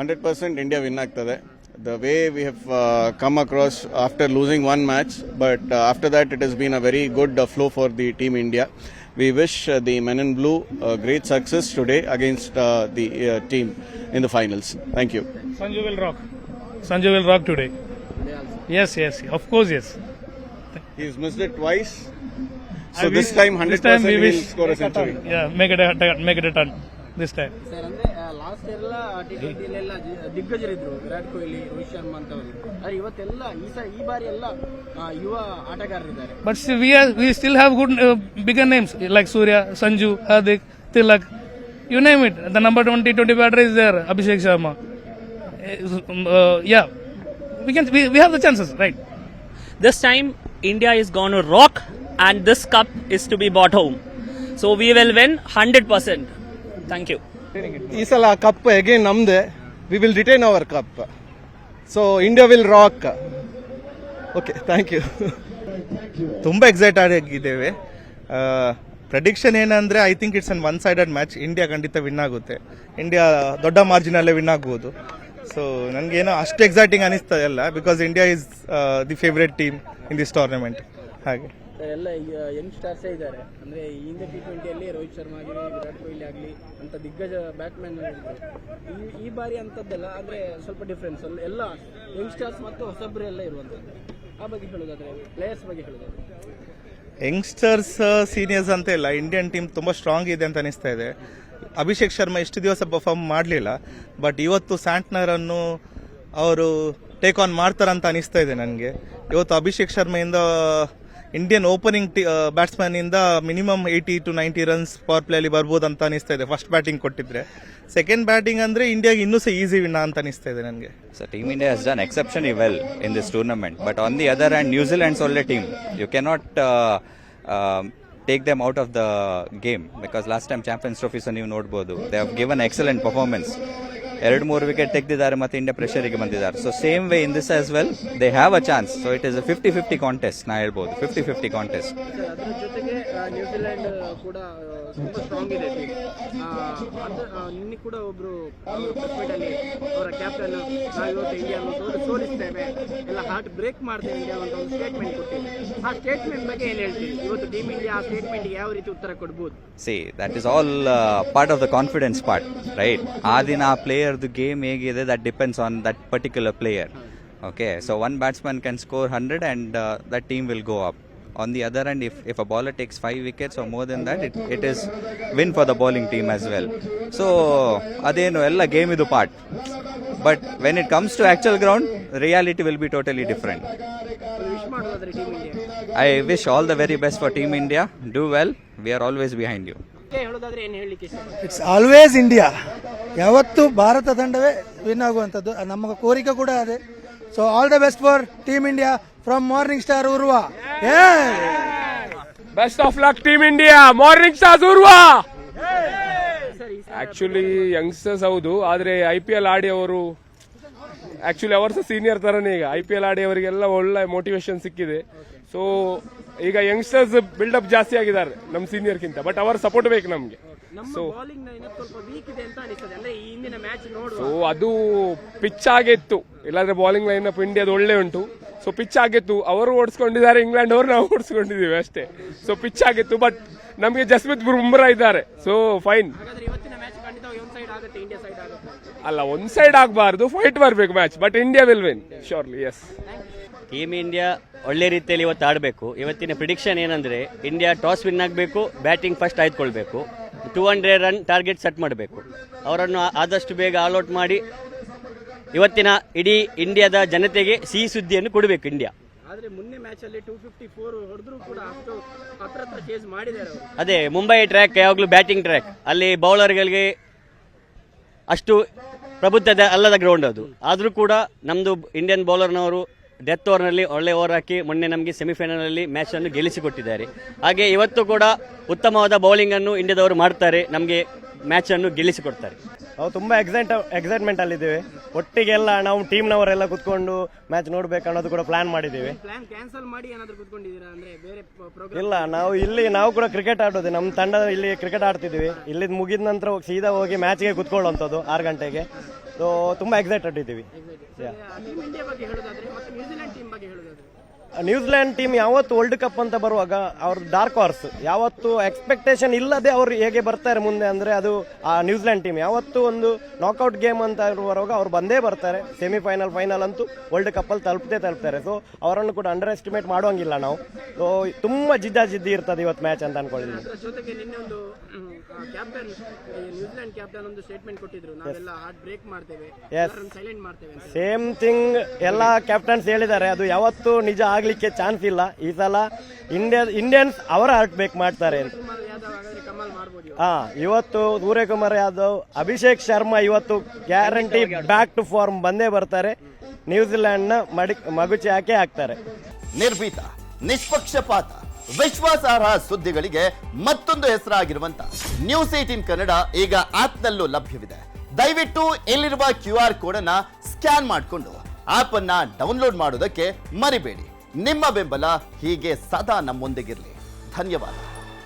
100% India win ಆಗ್ತದೆ. The way we have come across after losing one match, but after that it has been a very good flow for the team India. We wish the men in blue great success today against the team in the finals. Thank you. Sanju will rock. Sanju will rock today. Yes, of course, yes. He's missed it twice. So this time 100% he will score a century. Yeah, make it a ton this time. Sir ಅಂದ್ರೆ last year ಎಲ್ಲ T20 ದಿಗ್ಗಜರಿದ್ರು, Virat Kohli, Rohit Sharma ಅಂತವರು. ಆದ್ರೆ ಇವತ್ತೆಲ್ಲ ಈ ಬಾರಿ ಎಲ್ಲ ಯುವ ಆಟಗಾರರಿದ್ದಾರೆ. But still we still have good bigger names like Surya, Sanju, Hardik, Tilak. You name it. The number 20 batter is there, Abhishek Sharma. Yeah, we have the chances, right? This time India is going to rock and this cup is to be brought home. So we will win 100%. Thank you. ಈ ಸಲ cup again ನಮ್ದೆ. We will retain our cup. So India will rock. Okay, thank you. ತುಂಬ excite ಆಗಿದ್ದೇವೆ. Prediction ಏನಂದ್ರೆ I think it's an one sided match. India ಖಂಡಿತ win ಆಗುತ್ತೆ. India ದೊಡ್ಡ ಮಾರ್ಜಿನಲ್ಲೇ ವಿನ್ ಆಗ್ಬೋದು. ಸೊ ನನಗೇನೋ ಅಷ್ಟು ಎಕ್ಸೈಟಿಂಗ್ ಅನಿಸ್ತಾ ಇಲ್ಲ, because India is the favourite team in this tournament. ಹಾಗೆ ಎಲ್ಲ ಯಂಗ್ ಸ್ಟಾರ್ಸ್ ಇದ್ದಾರೆ. ಅಂದ್ರೆ ಈ ಹಿಂದೆ T20 ರೋಹಿತ್ ಶರ್ಮಾ ಆಗಲಿ, ವಿರಾಟ್ ಕೊಹ್ಲಿ ಆಗಲಿ ಅಂತ ದಿಗ್ಗಜ ಬ್ಯಾಟ್ಸ್ಮನ್ ಈ ಬಾರಿ ಅಂತದ್ದೆಲ್ಲ ಆದ್ರೆ ಸ್ವಲ್ಪ ಡಿಫ್ರೆನ್ಸ್. ಎಲ್ಲ ಯಂಗ್ ಸ್ಟಾರ್ಸ್ ಮತ್ತು ಹೊಸಬ್ರು ಎಲ್ಲ ಇರುವಂತದ್ದು. ಆ ಬಗ್ಗೆ ಹೇಳೋದಾದ್ರೆ, ಪ್ಲೇಯರ್ಸ್ ಬಗ್ಗೆ ಹೇಳೋದಾದ್ರೆ, ಯಂಗ್ಸ್ಟರ್ಸ್ ಸೀನಿಯರ್ಸ್ ಅಂತ ಇಲ್ಲ, ಇಂಡಿಯನ್ ಟೀಮ್ ತುಂಬ ಸ್ಟ್ರಾಂಗ್ ಇದೆ ಅಂತ ಅನಿಸ್ತಾ ಇದೆ. ಅಭಿಷೇಕ್ ಶರ್ಮಾ ಎಷ್ಟು ದಿವಸ ಪರ್ಫಾರ್ಮ್ ಮಾಡಲಿಲ್ಲ, ಬಟ್ ಇವತ್ತು ಸ್ಯಾಂಟ್ನರ್ ಅನ್ನು ಅವರು ಟೇಕ್ ಆನ್ ಮಾಡ್ತಾರಂತ ಅನಿಸ್ತಾ ಇದೆ ನನಗೆ. ಇವತ್ತು ಅಭಿಷೇಕ್ ಶರ್ಮೆಯಿಂದ ಇಂಡಿಯನ್ ಓಪನಿಂಗ್ ಬ್ಯಾಟ್ಸ್ಮನ್ ಇಂದ minimum 80 to 90 runs power play ಅಲ್ಲಿ ಬರ್ಬೋದು ಅಂತ ಅನಿಸ್ತಾ ಇದೆ, ಫಸ್ಟ್ ಬ್ಯಾಟಿಂಗ್ ಕೊಟ್ಟಿದ್ರೆ. ಸೆಕೆಂಡ್ ಬ್ಯಾಟಿಂಗ್ ಅಂದ್ರೆ ಇಂಡಿಯಾಗೆ ಇನ್ನೂ ಸಹ ಈಸಿ ವಿನ್ ಅಂತ ಅನಿಸ್ತಾ ಇದೆ ನನಗೆ. So Team India has done exceptionally well in this tournament, but on the other hand, New Zealand's only team. You cannot take them out of the game, because last time Champions Trophy ನೀವು ನೋಡಬಹುದು, they have given excellent performance. 2-3 wicket ತೆಗೆದಿದ್ದಾರೆ ಮತ್ತೆ India ಪ್ರೆಷರಿಗೆ ಬಂದಿದ್ದಾರೆ. So same way in this as well they have a chance. So it is a 50-50 contest, ನಾ ಹೇಳ್ಬೋದು 50-50 contest. ಅದರ ಜೊತೆಗೆ New Zealand ಕೂಡ ತುಂಬಾ ಸ್ಟ್ರಾಂಗ್ ಇದೆ ಟೀಮ್. ನಿನ್ನೆ ಕೂಡ ಒಬ್ರು ಅಲ್ಲಿ ಅವರ ಕ್ಯಾಪ್ಟನ್ ನಾವು ಇವತ್ತು ಇಂಡಿಯಾವನ್ನು ಸೋಲಿಸ್ತೇವೆ, ಎಲ್ಲ ಹಾರ್ಟ್ ಬ್ರೇಕ್ ಮಾಡ್ತೇವೆ ಇಂಡಿಯಾ ಅಂತ ಒಂದು ಸ್ಟೇಟ್ಮೆಂಟ್ ಕೊಟ್ಟಿದ್ದಾರೆ. ಆ ಸ್ಟೇಟ್ಮೆಂಟ್ ಬಗ್ಗೆ ಏನ್ ಹೇಳ್ತೀವಿ? ಇವತ್ತು ಟೀಮ್ ಇಂಡಿಯಾ ಆ ಸ್ಟೇಟ್ಮೆಂಟ್ ಯಾವ ರೀತಿ ಉತ್ತರ ಕೊಡ್ಬೋದು? See that is all part of the confidence part, right? ಆ ದಿನ ಆ ಪ್ಲೇಯರ್ದು ಗೇಮ್ ಹೇಗಿದೆ, that depends on that particular player. Okay, so one batsman can score 100 and that team will go up. On the other hand, if a bowler takes 5 wickets or more than that, it is win for the bowling team as well. So adenu ella game idu part, but when it comes to actual ground, reality will be totally different. I wish all the very best for Team India. Do well, we are always behind you. It's always India. ಯಾವತ್ತು Bharat ತಂಡವೇ win ಆಗುವಂಥದ್ದು ನಮ್ಮ ಕೋರಿಕೆ ಕೂಡ ಅದೇ. So all the best for team India from morning star Urwa. Best of luck team India, morning star Urwa. Actually youngsters ಹೌದು, ಆದ್ರೆ IPL ಆಡಿ ಅವರು ಆಕ್ಚುಲಿ ಅವರ್ಸ ಸೀನಿಯರ್ ತರನೇ. ಈಗ IPL ಆಡಿ ಅವರಿಗೆಲ್ಲ ಒಳ್ಳೆ ಮೋಟಿವೇಶನ್ ಸಿಕ್ಕಿದೆ. ಸೊ ಈಗ ಯಂಗ್ಸ್ಟರ್ಸ್ ಬಿಲ್ಡಪ್ ಜಾಸ್ತಿ ಆಗಿದ್ದಾರೆ ನಮ್ಮ ಸೀನಿಯರ್ಗಿಂತ, ಬಟ್ ಅವರ ಸಪೋರ್ಟ್ ಬೇಕು ನಮ್ಗೆ. ಸೊ ಅದು ಪಿಚ್ ಆಗಿತ್ತು, ಇಲ್ಲಾಂದ್ರೆ ಬೌಲಿಂಗ್ ಲೈನ್ ಅಪ್ ಇಂಡಿಯಾದ ಒಳ್ಳೆ ಉಂಟು. ಸೊ ಪಿಚ್ ಆಗಿತ್ತು, ಅವರು ಓಡಿಸ್ಕೊಂಡಿದ್ದಾರೆ, ಇಂಗ್ಲೆಂಡ್ ಅವರು ನಾವು ಓಡಿಸ್ಕೊಂಡಿದ್ದೀವಿ ಅಷ್ಟೇ. ಸೊ ಪಿಚ್ ಆಗಿತ್ತು, ಬಟ್ ನಮಗೆ ಜಸ್ಪ್ರೀತ್ ಬುಮ್ರಾ ಇದ್ದಾರೆ. ಸೊ ಫೈನ್ ಅಲ್ಲ, ಒಂದ್ ಸೈಡ್ ಆಗಬಾರ್ದು, ಫೈಟ್ ಬರಬೇಕು match, but India will win surely. Yes, team India ಒಳ್ಳೆ ರೀತಿಯಲ್ಲಿ ಇವತ್ತು ಆಡಬೇಕು. ಇವತ್ತಿನ ಪ್ರಿಡಿಕ್ಷನ್ ಏನಂದ್ರೆ, ಇಂಡಿಯಾ ಟಾಸ್ ವಿನ್ ಆಗಬೇಕು, ಬ್ಯಾಟಿಂಗ್ ಫಸ್ಟ್ ಆಯ್ದುಕೊಳ್ಬೇಕು, 200 ರನ್ ಟಾರ್ಗೆಟ್ ಸೆಟ್ ಮಾಡಬೇಕು, ಅವರನ್ನು ಆದಷ್ಟು ಬೇಗ ಆಲ್ಔಟ್ ಮಾಡಿ ಇವತ್ತಿನ ಇಡೀ ಇಂಡಿಯಾದ ಜನತೆಗೆ ಸಿಹಿ ಸುದ್ದಿಯನ್ನು ಕೊಡಬೇಕು ಇಂಡಿಯಾ. ಅದೇ ಮುಂಬೈ ಟ್ರ್ಯಾಕ್ ಯಾವಾಗಲೂ ಬ್ಯಾಟಿಂಗ್ ಟ್ರ್ಯಾಕ್, ಅಲ್ಲಿ ಬೌಲರ್ಗಳಿಗೆ ಅಷ್ಟು ಪ್ರಬುದ್ಧತೆ ಅಲ್ಲದ ಗ್ರೌಂಡ್ ಅದು. ಆದರೂ ಕೂಡ ನಮ್ದು ಇಂಡಿಯನ್ ಬೌಲರ್ನವರು ಡೆತ್ ಓವರ್ನಲ್ಲಿ ಒಳ್ಳೆ ಓವರ್ ಹಾಕಿ ಮೊನ್ನೆ ನಮಗೆ ಸೆಮಿಫೈನಲ್ ಅಲ್ಲಿ ಮ್ಯಾಚ್ ಅನ್ನು ಗೆಲ್ಲಿಸಿಕೊಟ್ಟಿದ್ದಾರೆ. ಹಾಗೆ ಇವತ್ತು ಕೂಡ ಉತ್ತಮವಾದ ಬೌಲಿಂಗ್ ಅನ್ನು ಇಂಡಿಯಾದವರು ಮಾಡ್ತಾರೆ, ನಮಗೆ ಮ್ಯಾಚನ್ನು ಗೆಲ್ಲಿಸಿಕೊಡ್ತಾರೆ. ನಾವು ತುಂಬ ಎಕ್ಸೈಟ್ಮೆಂಟ್ ಅಲ್ಲಿದ್ದೇವೆ. ಒಟ್ಟಿಗೆಲ್ಲ ನಾವು ಟೀಮ್ನವರೆಲ್ಲ ಕುತ್ಕೊಂಡು ಮ್ಯಾಚ್ ನೋಡ್ಬೇಕು ಅನ್ನೋದು ಕೂಡ ಪ್ಲಾನ್ ಮಾಡಿದ್ದೇವೆ. ಪ್ಲಾನ್ ಕ್ಯಾನ್ಸಲ್ ಮಾಡಿ ಏನಾದರೂ ಕುತ್ಕೊಂಡಿದ್ದೀರಾ ಅಂದ್ರೆ ಬೇರೆ ಪ್ರೋಗ್ರಾಮ್? ಇಲ್ಲ, ನಾವು ಕೂಡ ಕ್ರಿಕೆಟ್ ಆಡೋದು, ನಮ್ಮ ತಂಡ ಇಲ್ಲಿ ಕ್ರಿಕೆಟ್ ಆಡ್ತಿದ್ವಿ. ಇಲ್ಲಿ ಮುಗಿದ ನಂತರ ಸೀದಾ ಹೋಗಿ ಮ್ಯಾಚ್ಗೆ ಕುತ್ಕೊಳ್ಳುವಂಥದ್ದು 6 ಗಂಟೆಗೆ. ಸೊ ತುಂಬ ಎಕ್ಸೈಟೆಡ್ ಇದ್ದೀವಿ. ಟೀಮ್ ಇಂಡಿಯಾ ಬಗ್ಗೆ ಹೇಳೋದಾದ್ರೆ ಮತ್ತು ನ್ಯೂಜಿಲೆಂಡ್ ಟೀಮ್ ಬಗ್ಗೆ ಹೇಳೋದಾದ್ರೆ, ನ್ಯೂಜಿಲೆಂಡ್ ಟೀಮ್ ಯಾವತ್ತು ವರ್ಲ್ಡ್ ಕಪ್ ಅಂತ ಬರುವಾಗ ಅವ್ರದ್ದು ಡಾರ್ಕ್ ಹಾರ್ಸ್, ಯಾವತ್ತು ಎಕ್ಸ್ಪೆಕ್ಟೇಷನ್ ಇಲ್ಲದೆ ಅವರು ಹೇಗೆ ಬರ್ತಾರೆ ಮುಂದೆ ಅಂದರೆ ಅದು ಆ ನ್ಯೂಜಿಲೆಂಡ್ ಟೀಮ್. ಯಾವತ್ತು ಒಂದು ನಾಕ್ಔಟ್ ಗೇಮ್ ಅಂತ ಬರುವಾಗ ಅವ್ರು ಬಂದೇ ಬರ್ತಾರೆ. ಸೆಮಿಫೈನಲ್, ಫೈನಲ್ ಅಂತೂ ವರ್ಲ್ಡ್ ಕಪ್ಪಲ್ಲಿ ತಲುಪ್ತಾರೆ. ಸೊ ಅವರನ್ನು ಕೂಡ ಅಂಡರ್ ಎಸ್ಟಿಮೇಟ್ ಮಾಡುವಂಗಿಲ್ಲ ನಾವು. ಸೊ ತುಂಬ ಜಿದ್ದಿ ಇರ್ತದೆ ಇವತ್ತು ಮ್ಯಾಚ್ ಅಂತ ಅನ್ಕೊಂಡಿದ್ದೀನಿ. ಅದರ ಜೊತೆಗೆ ನಿನ್ನೆ ಒಂದು ಕ್ಯಾಪ್ಟನ್, ನ್ಯೂಜಿಲೆಂಡ್ ಕ್ಯಾಪ್ಟನ್ ಒಂದು ಸ್ಟೇಟ್ಮೆಂಟ್ ಕೊಟ್ಟಿದ್ರು, ನಾವೆಲ್ಲ ಹಾರ್ಟ್ ಬ್ರೇಕ್ ಮಾಡ್ತೇವೆ, ಸೈಲೆಂಟ್ ಮಾಡ್ತೇವೆ ಅಂತ. ಸೇಮ್ ಥಿಂಗ್ ಎಲ್ಲ ಕ್ಯಾಪ್ಟನ್ಸ್ ಹೇಳಿದ್ದಾರೆ. ಅದು ಯಾವತ್ತೂ ನಿಜ ಆಗ್ಲಿಕ್ಕೆ ಚಾನ್ಸ್ ಇಲ್ಲ. ಈ ಸಲ ಇಂಡಿಯನ್ಸ್ ಅವರ ಹಾರ್ಟ್ ಬ್ರೇಕ್ ಮಾಡ್ತಾರೆ ಅಂತ. ಇವತ್ತು ಸೂರ್ಯಕುಮಾರ್ ಯಾದವ್, ಅಭಿಷೇಕ್ ಶರ್ಮಾ ಇವತ್ತು ಗ್ಯಾರಂಟಿ ಬ್ಯಾಕ್ ಟು ಫಾರ್ಮ್ ಬಂದೇ ಬರ್ತಾರೆ. ನ್ಯೂಜಿಲೆಂಡ್ ನ ಮಗುಚಿ ಹಾಕೇ ಹಾಕ್ತಾರೆ. ನಿರ್ಭೀತ, ನಿಷ್ಪಕ್ಷಪಾತ, ವಿಶ್ವಾಸಾರ್ಹ ಸುದ್ದಿಗಳಿಗೆ ಮತ್ತೊಂದು ಹೆಸರಾಗಿರುವಂತ ನ್ಯೂಸ್ 18 ಕನ್ನಡ ಈಗ ಆಪ್ನಲ್ಲೂ ಲಭ್ಯವಿದೆ. ದಯವಿಟ್ಟು ಇಲ್ಲಿರುವ QR ಕೋಡ್ ಅನ್ನ ಸ್ಕ್ಯಾನ್ ಮಾಡಿಕೊಂಡು ಆಪ್ ಅನ್ನ ಡೌನ್ಲೋಡ್ ಮಾಡೋದಕ್ಕೆ ಮರಿಬೇಡಿ. ನಿಮ್ಮ ಬೆಂಬಲ ಹೀಗೆ ಸದಾ ನಮ್ಮೊಂದಿಗಿರಲಿ. ಧನ್ಯವಾದ.